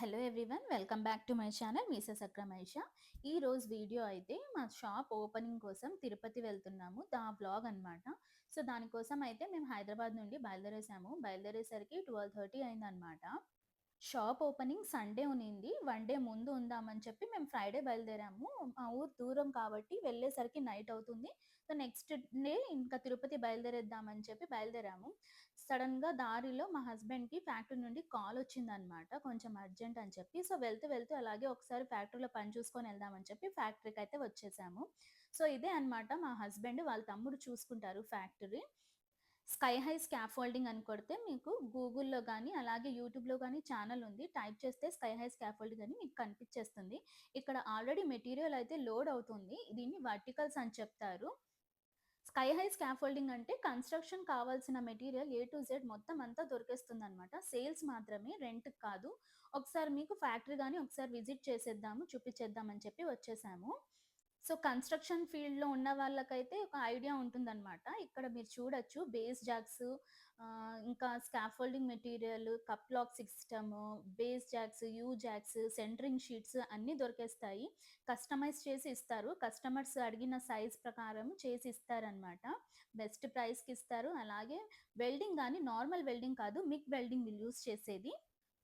Hello everyone, welcome back to my channel Mrs అక్రమైష. ఈ రోజు వీడియో అయితే మా షాప్ ఓపెనింగ్ కోసం తిరుపతి వెళ్తున్నాము, వ్లాగ్ అన్నమాట. సో దానికోసం అయితే మేము హైదరాబాద్ నుండి బయలుదేరేసరికి 12:30 అయిందనమాట. షాప్ ఓపెనింగ్ సండే ఉన్నింది. వన్ డే ముందు ఉందామని చెప్పి మేము ఫ్రైడే బయలుదేరాము. మా ఊరు దూరం కాబట్టి వెళ్ళేసరికి నైట్ అవుతుంది. సో నెక్స్ట్ డే ఇంకా తిరుపతి బయలుదేరేద్దామని చెప్పి బయలుదేరాము. సడన్‌గా దారిలో మా హస్బెండ్‌కి ఫ్యాక్టరీ నుండి కాల్ వచ్చిందనమాట. కొంచెం అర్జెంట్ అని చెప్పి. సో వెళ్తూ అలాగే ఒకసారి ఫ్యాక్టరీలో పని చూసుకొని వెళ్దామని చెప్పి ఫ్యాక్టరీకయితే వచ్చేసాము. సో ఇదే అన్నమాట, మా హస్బెండ్ వాళ్ళ తమ్ముడు చూసుకుంటారు ఫ్యాక్టరీ. స్కై హై స్కాఫోల్డింగ్ అని కొడితే మీకు గూగుల్‌లో గానీ, అలాగే యూట్యూబ్‌లో గానీ ఛానెల్ ఉంది. టైప్ చేస్తే స్కై హై స్కాఫోల్డింగ్ అని మీకు కనిపిచ్చేస్తుంది. ఇక్కడ ఆల్రెడీ మెటీరియల్ అయితే లోడ్ అవుతుంది. దీన్ని వర్టికల్స్ అని చెప్తారు. స్కై హై స్కాఫోల్డింగ్ అంటే కన్‌స్ట్రక్షన్ కావాల్సిన మెటీరియల్ ఏ టు జెడ్ మొత్తం అంతా దొరికేస్తుందనమాట. సేల్స్ మాత్రమే, రెంట్‌కి కాదు. ఒకసారి మీకు ఫ్యాక్టరీ గాని ఒకసారి విజిట్ చేసేద్దాము, చూపిచ్చేద్దాం అని చెప్పి వచ్చేసాము. సో, కన్‌స్ట్రక్షన్ ఫీల్డ్‌లో ఉన్న వాళ్ళకైతే ఒక ఐడియా ఉంటుందనమాట. ఇక్కడ మీరు చూడొచ్చు బేస్ జాక్స్, ఇంకా scaffolding material, cup lock system, base jacks, U jacks, centering sheets అన్నీ దొరికేస్తాయి. కస్టమైజ్ చేసి ఇస్తారు. కస్టమర్స్ అడిగిన సైజ్ ప్రకారం చేసి ఇస్తారనమాట. బెస్ట్ ప్రైస్‌కి ఇస్తారు. అలాగే వెల్డింగ్ గాని నార్మల్ వెల్డింగ్ కాదు, మిగ్ వెల్డింగ్ వీళ్ళు యూజ్ చేసేది.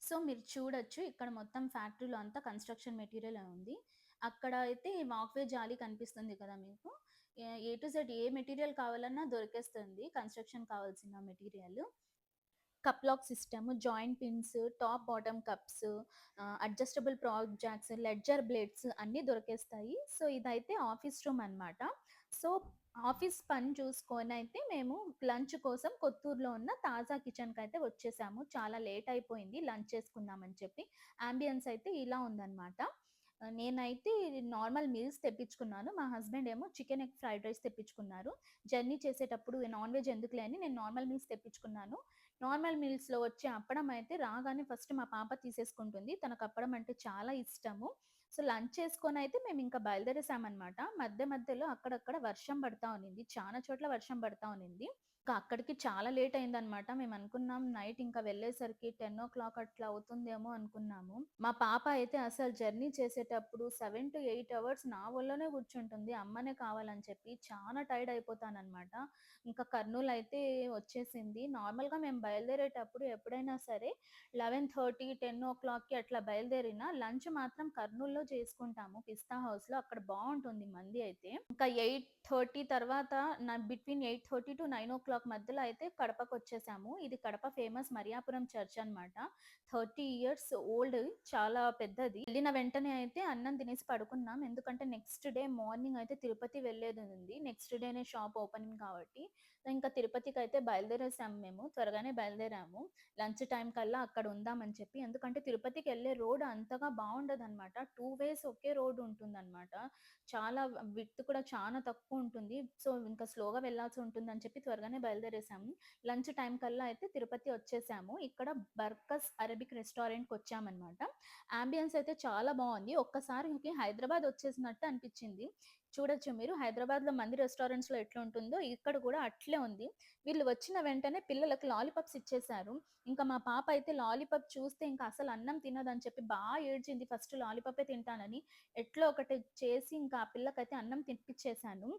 సో, మీరు చూడొచ్చు ఇక్కడ మొత్తం ఫ్యాక్టరీలో అంతా కన్‌స్ట్రక్షన్ మెటీరియలే ఉంది. అక్కడ అయితే వాక్‌వే జాలి కనిపిస్తుంది కదా మీకు. ఏ టు జెడ్ ఏ మెటీరియల్ కావాలన్నా దొరికేస్తుంది. కన్‌స్ట్రక్షన్ కావాల్సిన material. Cup lock system, joint pins, top bottom cups, adjustable jacks, ledger blades అన్నీ దొరికేస్తాయి. సో, ఇదైతే ఆఫీస్ రూమ్ అన్నమాట. సో, ఆఫీస్ పని చూసుకొనైతే మేము లంచ్ కోసం కొత్తూరులో ఉన్న తాజా కిచెన్‌కైతే వచ్చేసాము. చాలా లేట్ అయిపోయింది లంచ్ చేసుకుందామని చెప్పి. యాంబియన్స్ అయితే ఇలా ఉందన్నమాట. నేనైతే నార్మల్ మీల్స్ తెప్పించుకున్నాను. మా హస్బెండ్ ఏమో చికెన్ ఎగ్ ఫ్రైడ్ రైస్ తెప్పించుకున్నారు. జర్నీ చేసేటప్పుడు నాన్ వెజ్ ఎందుకులే అని నేను నార్మల్ మీల్స్ తెప్పించుకున్నాను. నార్మల్ మీల్స్‌లో వచ్చే అప్పడం అయితే రాగానే ఫస్ట్ మా పాప తీసేసుకుంటుంది. తనకు అప్పడం అంటే చాలా ఇష్టము. సో, లంచ్ చేసుకొనైతే మేమింక బయలుదేరేసామనమాట. మధ్యలో అక్కడక్కడ వర్షం పడతా ఉన్నింది. చానా చోట్ల వర్షం పడతా ఉన్నింది. ఇంకా అక్కడికి చాలా లేట్ అయిందనమాట. మేమనుకున్నాం నైట్ ఇంకా వెళ్ళేసరికి 10:00 అట్లా అవుతుందేమో అనుకున్నాము. మా పాప అయితే అసలు జర్నీ చేసేటప్పుడు 7-8 అవర్స్ నా ఒళ్ళోనే కూర్చుంటుంది. అమ్మనే కావాలని చెప్పి. చానా టైర్డ్ అయిపోతాననమాట. ఇంకా కర్నూల్ అయితే వచ్చేసింది. నార్మల్‌గా మేము బయలుదేరేటప్పుడు ఎప్పుడైనా సరే 11:30, 10:00కి అట్లా బయలుదేరినా లంచ్ మాత్రం కర్నూల్‌లో చేసుకుంటాము. పిస్తా హౌస్‌లో. అక్కడ బావుంటుంది మంది అయితే. ఇంకా 8:30 తర్వాత బిట్వీన్ 8:30-9:00 మధ్యలో అయితే కడపకొచ్చేసాము. ఇది కడప ఫేమస్ మరియాపురం చర్చ్ అన్నమాట. 30 ఇయర్స్ ఓల్డ్, చాలా పెద్దది. వెళ్ళిన వెంటనే అయితే అన్నం తినేసి పడుకున్నాం. ఎందుకంటే నెక్స్ట్ డే మార్నింగ్ అయితే తిరుపతి వెళ్ళేదుంది. నెక్స్ట్ డేనే షాప్ ఓపెనింగ్ కాబట్టి. ఇంకా తిరుపతికైతే బయలుదేరేసాము మేము. త్వరగానే బయలుదేరాము. లంచ్ టైమ్ కల్లా అక్కడ ఉందామని చెప్పి. ఎందుకంటే తిరుపతికెళ్ళే రోడ్ అంతగా బావుండదనమాట. 2 వేస్ ఒకే రోడ్ ఉంటుందనమాట. చాలా విడ్త్ కూడా చానా తక్కువుంటుంది. సో, ఇంకా స్లోగా వెళ్ళాల్సి ఉంటుందని చెప్పి త్వరగానే బయలుదేరేసాము. లంచ్ టైమ్ కల్లా అయితే తిరుపతి వచ్చేసాము. ఇక్కడ బర్కస్ అరబిక్ రెస్టారెంట్‌కొచ్చామనమాట. యాంబియన్స్ అయితే చాలా బావుంది. ఒక్కసారికి హైదరాబాద్ వచ్చేసినట్టు అనిపిచ్చింది. చూడొచ్చు మీరు హైదరాబాద్‌లో మంది రెస్టారెంట్స్‌లో ఎట్లుంటుందో ఇక్కడ కూడా అట్లే ఉంది. వీళ్ళు వచ్చిన వెంటనే పిల్లలకి లాలీపాప్స్ ఇచ్చేశారు. ఇంకా మా పాప అయితే లాలీపాప్ చూస్తే ఇంకా అసలు అన్నం తినదని చెప్పి ఏడ్చింది. ఫస్ట్ లాలీపాపే తింటానని. ఎట్లో ఒకటి చేసి ఇంకా ఆ పిల్లకైతే అన్నం తినిపిచ్చేసాను.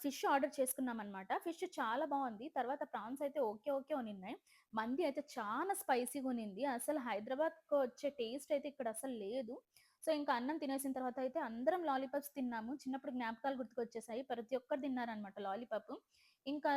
ఫిష్ ఆర్డర్ చేసుకున్నామనమాట. ఫిష్ చాలా బావుంది. తర్వాత ప్రాన్స్ అయితే ఓకే ఉన్నిన్నాయి. మంది అయితే చాలా స్పైసీగా ఉన్నింది. అసలు హైదరాబాద్‌కి వచ్చే టేస్ట్ అయితే ఇక్కడ అసలు లేదు. సో, ఇంకా అన్నం తినేసిన తర్వాత అయితే అందరం లాలీపాప్స్ తిన్నాము. చిన్నప్పుడు జ్ఞాపకాలు గుర్తుకొచ్చేసాయి. ప్రతి ఒక్కరు తిన్నారనమాట లాలీపాపు. ఇంకా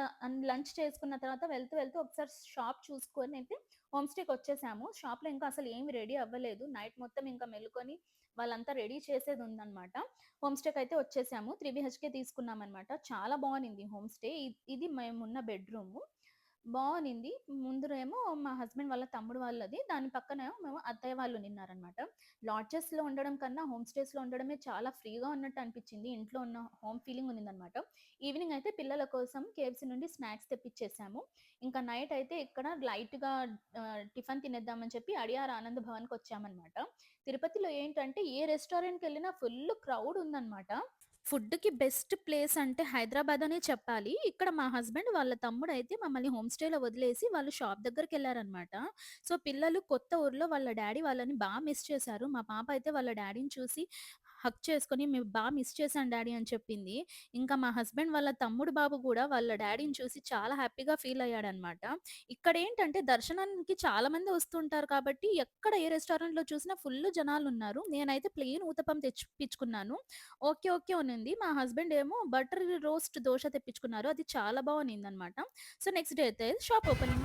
లంచ్ చేసుకున్న తర్వాత వెళ్తూ ఒకసారి షాప్ చూసుకొనైతే హోమ్ స్టేకొచ్చేసాము. షాప్‌లో ఇంకా అసలు ఏమి రెడీ అవ్వలేదు. నైట్ మొత్తం ఇంకా మెలుకొని వాళ్ళంతా రెడీ చేసేదుందనమాట. హోమ్ స్టేకయితే వచ్చేసాము. 3 బీహెచ్‌కే తీసుకున్నామనమాట. చాలా బావునింది హోమ్ స్టే. ఇది మేమున్న బెడ్‌రూము. బావునింది. ముందునేమో మా హస్బెండ్ వాళ్ళ తమ్ముడు వాళ్ళది. దాని పక్కనేమో మేము అత్తయ్య వాళ్ళు ఉండిన్నారనమాట. లాడ్జెస్‌లో ఉండడం కన్నా హోమ్ స్టేస్‌లో ఉండడమే చాలా ఫ్రీగా ఉన్నట్టు అనిపిచ్చింది. ఇంట్లో ఉన్న హోమ్ ఫీలింగ్ ఉన్నిందనమాట. ఈవినింగ్ అయితే పిల్లల కోసం కేఎఫ్‌సీ నుండి స్నాక్స్ తెప్పిచ్చేసాము. ఇంకా నైట్ అయితే ఇక్కడ లైట్‌గా టిఫిన్ తినేద్దామని చెప్పి అడియార్ ఆనంద్ భవన్‌కొచ్చామనమాట. తిరుపతిలో ఏంటంటే ఏ రెస్టారెంట్‌కెళ్ళినా ఫుల్ క్రౌడ్ ఉందనమాట. ఫుడ్‌కి బెస్ట్ ప్లేస్ అంటే హైదరాబాద్ అనే చెప్పాలి. ఇక్కడ మా హస్బెండ్ వాళ్ళ తమ్ముడైతే మమ్మల్ని హోమ్ స్టేలో వదిలేసి వాళ్ళు షాప్ దగ్గరికెళ్లారనమాట. సో, పిల్లలు కొత్త ఊర్లో వాళ్ళ డ్యాడీ వాళ్ళని మిస్ చేశారు. మా పాప అయితే వాళ్ళ డ్యాడీని చూసి హగ్ చేసుకొని, "మేము మిస్ చేశాను డ్యాడీ" అని చెప్పింది. ఇంకా మా హస్బెండ్ వాళ్ళ తమ్ముడు బాబు గూడా వాళ్ళ డ్యాడీని చూసి చాలా హ్యాపీగా ఫీల్ అయ్యాడనమాట. ఇక్కడేంటంటే దర్శనానికి చాలా మంది వస్తుంటారు కాబట్టి, ఎక్కడ ఏ రెస్టారెంట్‌లో చూసినా ఫుల్లు జనాలున్నారు. నేనైతే ప్లెయిన్ ఊతప్పం తెప్పించుకున్నాను. ఓకే. ఓకే. ఉనింది. మా హస్బెండ్ ఏమో బటర్ రోస్ట్ దోస తెప్పించుకున్నారు. అది చాలా బా ఉనిందనమాట. సో, నెక్స్ట్ డే అయితే షాప్ ఓపెనింగ్.